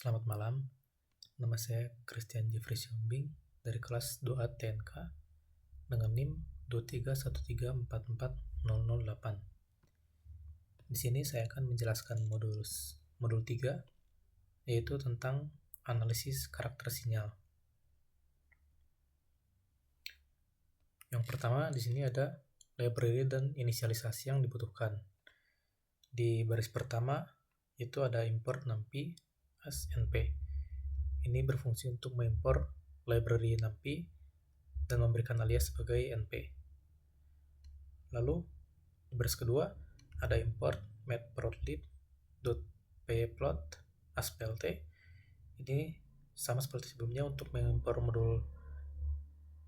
Selamat malam, nama saya Christian Jeffrey Siombing dari kelas 2A TNK dengan NIM 231344008. Di sini saya akan menjelaskan modul 3, yaitu tentang analisis karakter sinyal. Yang pertama di sini ada library dan inisialisasi yang dibutuhkan. Di baris pertama itu ada import numpy as np. Ini berfungsi untuk mengimport library numpy dan memberikan alias sebagai np. Lalu di baris kedua ada import matplotlib.pyplot as plt. Ini sama seperti sebelumnya untuk mengimport modul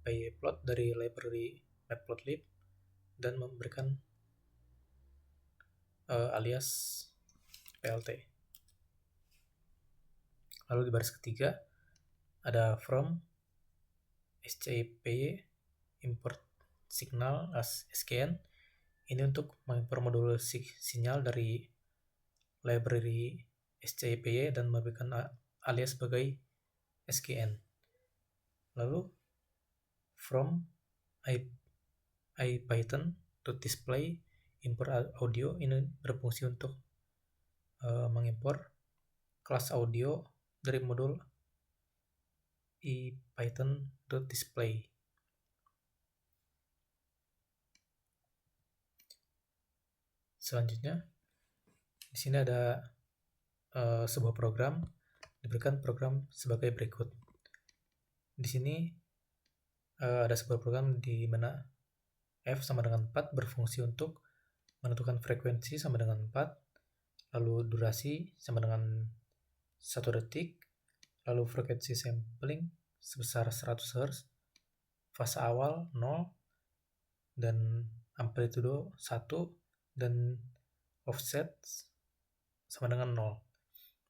pyplot dari library matplotlib dan memberikan alias plt. Lalu di baris ketiga ada from scpy import signal as skn. Ini untuk mengimport modul sinyal dari library scpy dan memberikan alias sebagai skn. Lalu from ipython.display import audio. Ini berfungsi untuk mengimport kelas audio dari modul ipython.display. Selanjutnya di sini ada sebuah program, diberikan program sebagai berikut. Di sini ada sebuah program di mana f sama dengan 4 berfungsi untuk menentukan frekuensi sama dengan 4, lalu durasi sama dengan 1 detik, lalu frekuensi sampling sebesar 100 Hz, fase awal 0, dan amplitudo 1, dan offset sama dengan 0.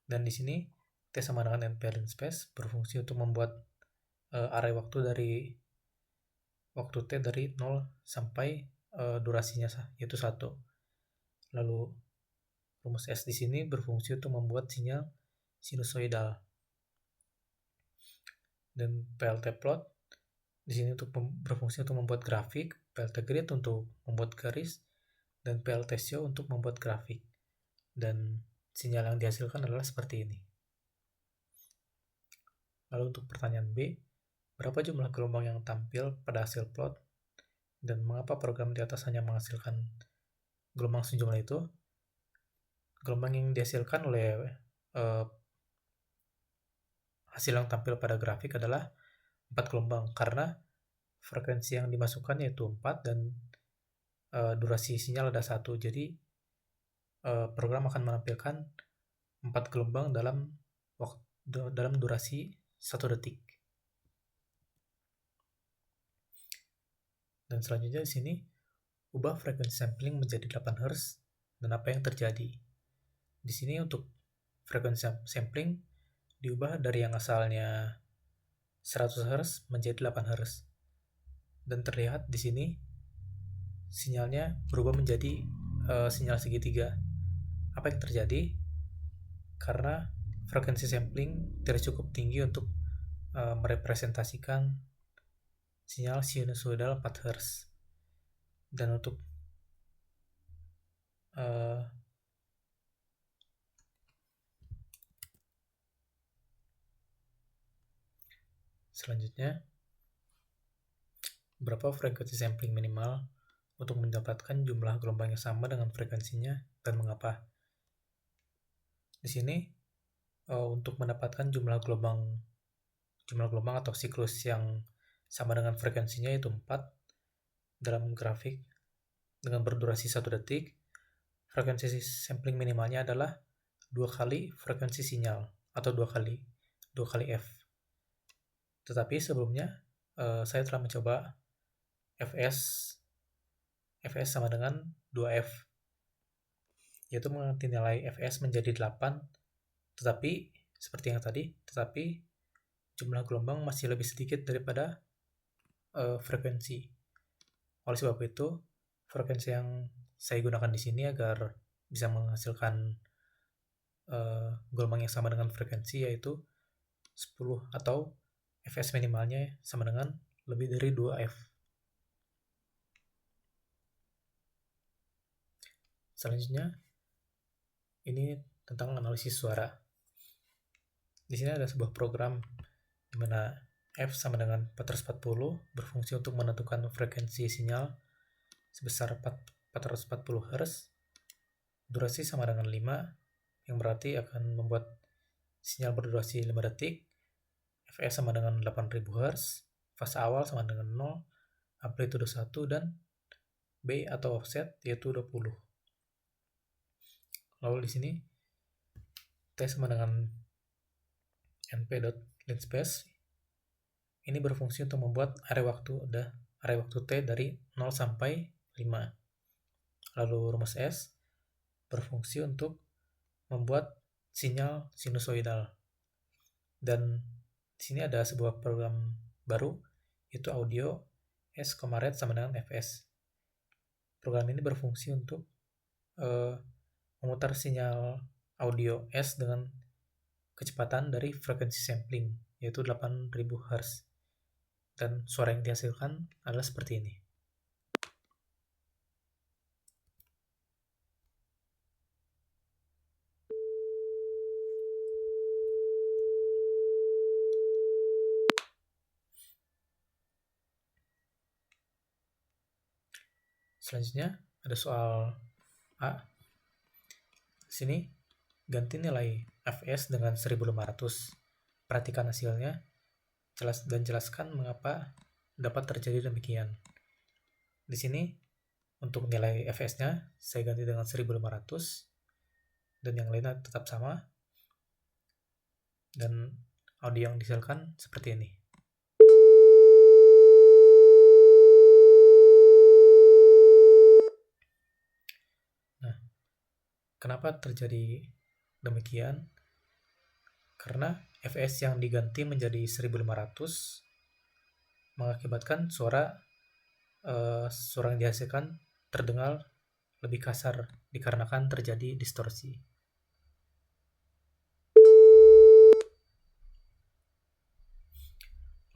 Dan di sini T sama dengan NP space berfungsi untuk membuat array waktu dari waktu T dari 0 sampai durasinya yaitu 1. Lalu rumus S di sini berfungsi untuk membuat sinyal sinusoidal. Dan plt plot di sini berfungsi untuk membuat grafik, plt grid untuk membuat garis, dan plt show untuk membuat grafik. Dan sinyal yang dihasilkan adalah seperti ini. Lalu untuk pertanyaan B, berapa jumlah gelombang yang tampil pada hasil plot, dan mengapa program di atas hanya menghasilkan gelombang sejumlah itu? Gelombang yang dihasilkan oleh hasil yang tampil pada grafik adalah 4 gelombang, karena frekuensi yang dimasukkan yaitu 4 dan durasi sinyal ada 1. Jadi program akan menampilkan 4 gelombang dalam durasi 1 detik. Dan selanjutnya di sini ubah frekuensi sampling menjadi 8 Hz dan apa yang terjadi. Di sini untuk frekuensi sampling diubah dari yang asalnya 100 Hz menjadi 8 Hz. Dan terlihat di sini sinyalnya berubah menjadi sinyal segitiga. Apa yang terjadi? Karena frekuensi sampling tidak cukup tinggi untuk merepresentasikan sinyal sinusoidal 4 Hz. Dan untuk selanjutnya, berapa frekuensi sampling minimal untuk mendapatkan jumlah gelombang yang sama dengan frekuensinya dan mengapa? Di sini untuk mendapatkan jumlah gelombang atau siklus yang sama dengan frekuensinya yaitu 4 dalam grafik dengan berdurasi 1 detik, frekuensi sampling minimalnya adalah 2 kali frekuensi sinyal atau 2 kali F. Tetapi sebelumnya saya telah mencoba Fs sama dengan 2F, yaitu mengganti nilai Fs menjadi 8, tetapi seperti yang tadi, tetapi jumlah gelombang masih lebih sedikit daripada frekuensi. Oleh sebab itu, frekuensi yang saya gunakan di sini agar bisa menghasilkan gelombang yang sama dengan frekuensi, yaitu 10, atau Fs minimalnya sama dengan lebih dari 2F. Selanjutnya, ini tentang analisis suara. Di sini ada sebuah program di mana F sama dengan 440 berfungsi untuk menentukan frekuensi sinyal sebesar 440 Hz, durasi sama dengan 5, yang berarti akan membuat sinyal berdurasi 5 detik, Fs sama dengan 8000 Hz, fase awal sama dengan 0, amplitude 1, dan B atau offset yaitu 20. Lalu di sini T sama dengan np.linspace ini berfungsi untuk membuat area waktu T dari 0 sampai 5. Lalu rumus S berfungsi untuk membuat sinyal sinusoidal. Dan di sini ada sebuah program baru, yaitu audio S, red sama dengan Fs. Program ini berfungsi untuk memutar sinyal audio S dengan kecepatan dari frekuensi sampling, yaitu 8000 Hz. Dan suara yang dihasilkan adalah seperti ini. Selanjutnya ada soal A. Sini ganti nilai Fs dengan 1500. Perhatikan hasilnya dan jelaskan mengapa dapat terjadi demikian. Di sini untuk nilai Fs-nya saya ganti dengan 1500 dan yang lainnya tetap sama. Dan audio yang dihasilkan seperti ini. Nah, kenapa terjadi demikian? Karena Fs yang diganti menjadi 1500 mengakibatkan suara yang dihasilkan terdengar lebih kasar dikarenakan terjadi distorsi.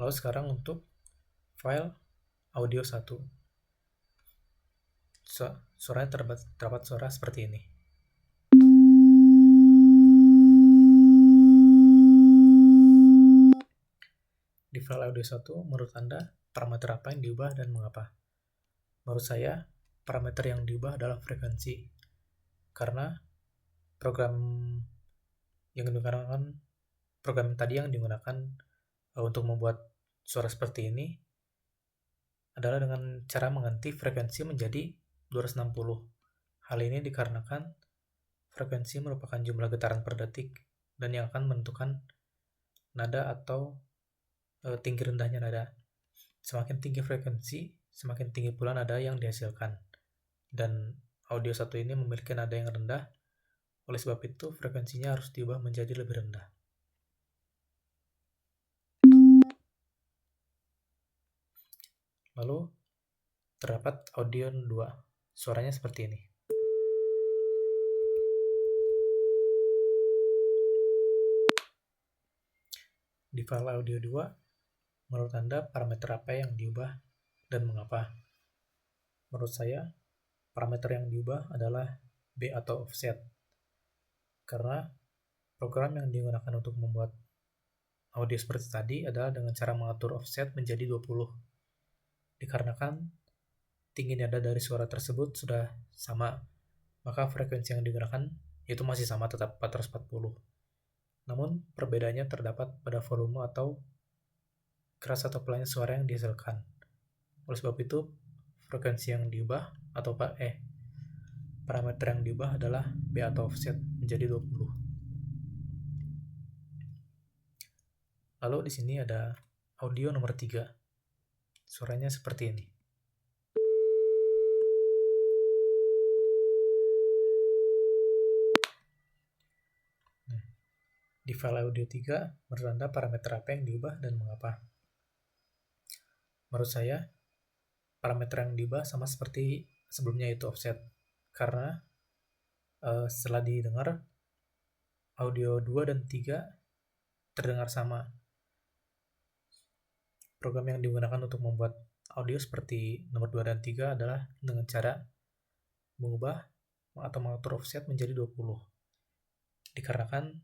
Lalu sekarang untuk file audio 1. Suaranya terdapat suara seperti ini. Di file audio 1, menurut Anda, parameter apa yang diubah dan mengapa? Menurut saya, parameter yang diubah adalah frekuensi. Karena program tadi yang digunakan untuk membuat suara seperti ini adalah dengan cara mengganti frekuensi menjadi 260. Hal ini dikarenakan frekuensi merupakan jumlah getaran per detik dan yang akan menentukan nada atau tinggi rendahnya nada. Semakin tinggi frekuensi, semakin tinggi pula nada yang dihasilkan. Dan audio 1 ini memiliki nada yang rendah, oleh sebab itu frekuensinya harus diubah menjadi lebih rendah. Lalu terdapat audio 2, suaranya seperti ini. Di file audio 2, menurut Anda parameter apa yang diubah dan mengapa? Menurut saya, parameter yang diubah adalah B atau offset. Karena program yang digunakan untuk membuat audio seperti tadi adalah dengan cara mengatur offset menjadi 20. Dikarenakan tinggi nada dari suara tersebut sudah sama, maka frekuensi yang digunakan itu masih sama, tetap 440. Namun perbedaannya terdapat pada volume atau keras atau pelannya suara yang dihasilkan. Oleh sebab itu, frekuensi yang diubah atau parameter yang diubah adalah B atau offset menjadi 20. Lalu di sini ada audio nomor 3. Suaranya seperti ini. Di file audio 3, menurut Anda parameter apa yang diubah dan mengapa? Menurut saya, parameter yang diubah sama seperti sebelumnya, yaitu offset. Karena setelah didengar, audio 2 dan 3 terdengar sama. Program yang digunakan untuk membuat audio seperti nomor 2 dan 3 adalah dengan cara mengubah atau mengatur offset menjadi 20. Dikarenakan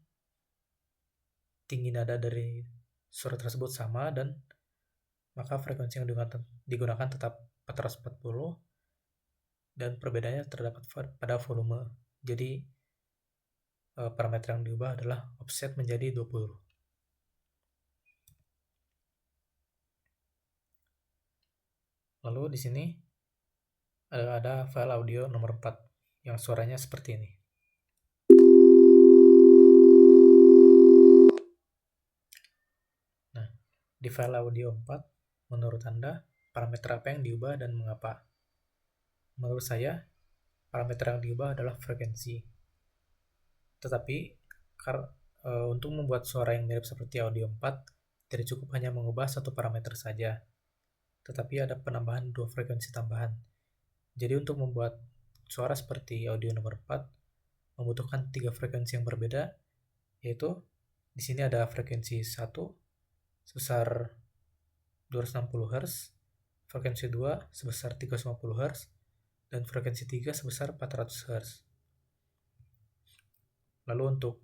tinggi nada dari suara tersebut sama, dan maka frekuensi yang digunakan tetap 440, dan perbedaannya terdapat pada volume. Jadi parameter yang diubah adalah offset menjadi 20. Lalu di sini ada file audio nomor 4 yang suaranya seperti ini. Nah, di file audio 4, menurut Anda, parameter apa yang diubah dan mengapa? Menurut saya, parameter yang diubah adalah frekuensi. Tetapi, untuk membuat suara yang mirip seperti audio 4, tidak cukup hanya mengubah satu parameter saja, tetapi ada penambahan 2 frekuensi tambahan. Jadi untuk membuat suara seperti audio nomor 4, membutuhkan 3 frekuensi yang berbeda, yaitu di sini ada frekuensi 1 sebesar 260 Hz, frekuensi 2 sebesar 350 Hz, dan frekuensi 3 sebesar 400 Hz. Lalu untuk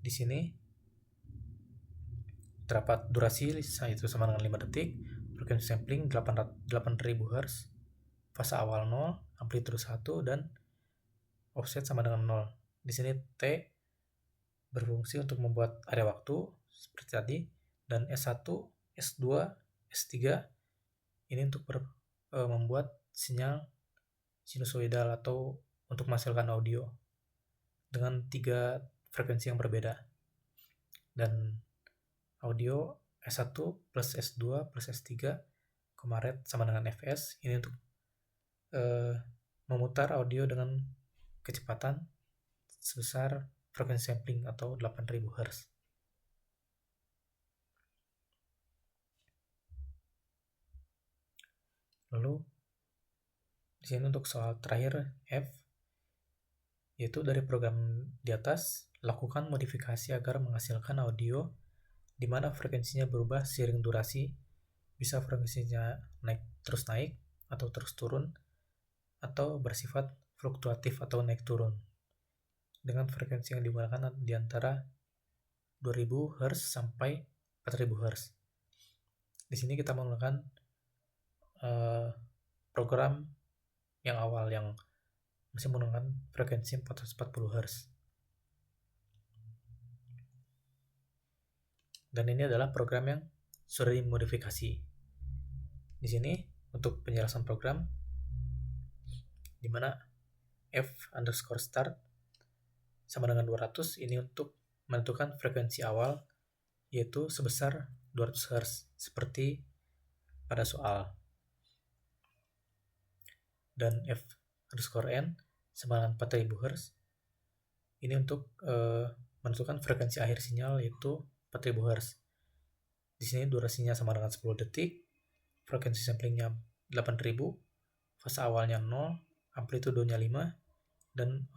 di sini terdapat durasi itu sama dengan 5 detik, frekuensi sampling 8000 Hz, fase awal 0, amplitude 1, dan offset sama dengan 0. Di sini T berfungsi untuk membuat area waktu seperti tadi, dan S1, S2, S3 ini untuk membuat sinyal sinusoidal atau untuk menghasilkan audio dengan 3 frekuensi yang berbeda. Dan audio S1 plus S2 plus S3 kemarin sama dengan Fs, ini untuk memutar audio dengan kecepatan sebesar frekuensi sampling atau 8000 Hz. Lalu di sini untuk soal terakhir F, yaitu dari program di atas, lakukan modifikasi agar menghasilkan audio di mana frekuensinya berubah seiring durasi, bisa frekuensinya terus naik atau terus turun, atau bersifat fluktuatif atau naik turun, dengan frekuensi yang digunakan di antara 2000 Hz sampai 4000 Hz. Di sini kita menggunakan program yang awal yang masih menggunakan frekuensi 440 Hz. Dan ini adalah program yang sudah dimodifikasi. Di sini untuk penjelasan program, di mana f_start sama dengan 200, ini untuk menentukan frekuensi awal, yaitu sebesar 200 Hz, seperti pada soal. Dan f_n sama dengan 4000 Hz, ini untuk menentukan frekuensi akhir sinyal, yaitu 4000 Hz. Di sini durasinya sama dengan 10 detik, frekuensi samplingnya 8000, fase awalnya 0, amplitudenya 5, dan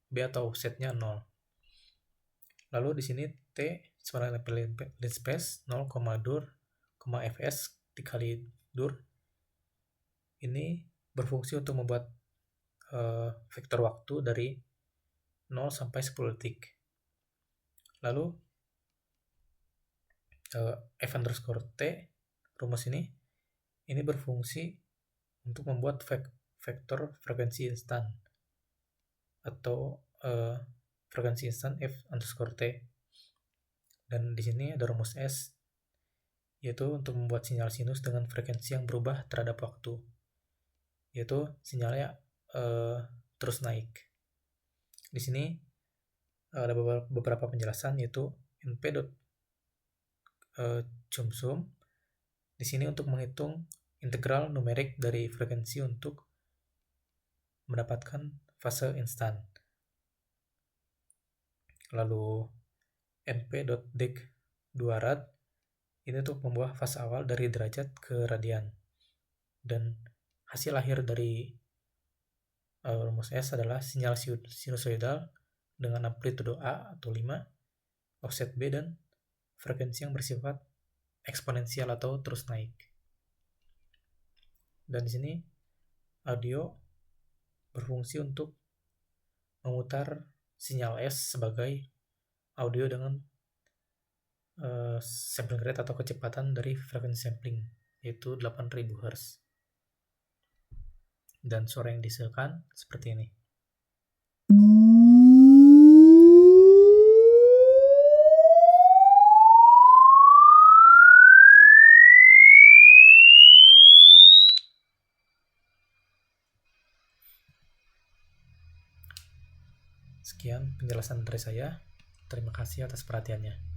B atau offsetnya 0. Lalu di sini T sama dengan lead space 0,dur, Fs dikali dur. Ini berfungsi untuk membuat vektor waktu dari 0 sampai 10 detik. Lalu f_t, rumus ini berfungsi untuk membuat vektor frekuensi instan atau frekuensi instan f_t. Dan di sini ada rumus S, yaitu untuk membuat sinyal sinus dengan frekuensi yang berubah terhadap waktu, yaitu sinyalnya terus naik. Di sini ada beberapa penjelasan, yaitu np.chumsum di sini untuk menghitung integral numerik dari frekuensi untuk mendapatkan fase instan. Lalu np.dec2rad ini untuk membuat fase awal dari derajat ke radian. Dan hasil akhir dari rumus S adalah sinyal sinusoidal dengan amplitude A atau 5, offset B, dan frekuensi yang bersifat eksponensial atau terus naik. Dan di sini audio berfungsi untuk memutar sinyal S sebagai audio dengan sampling rate atau kecepatan dari frekuensi sampling, yaitu 8000 Hz. Dan suara yang dihasilkan seperti ini. Sekian penjelasan dari saya. Terima kasih atas perhatiannya.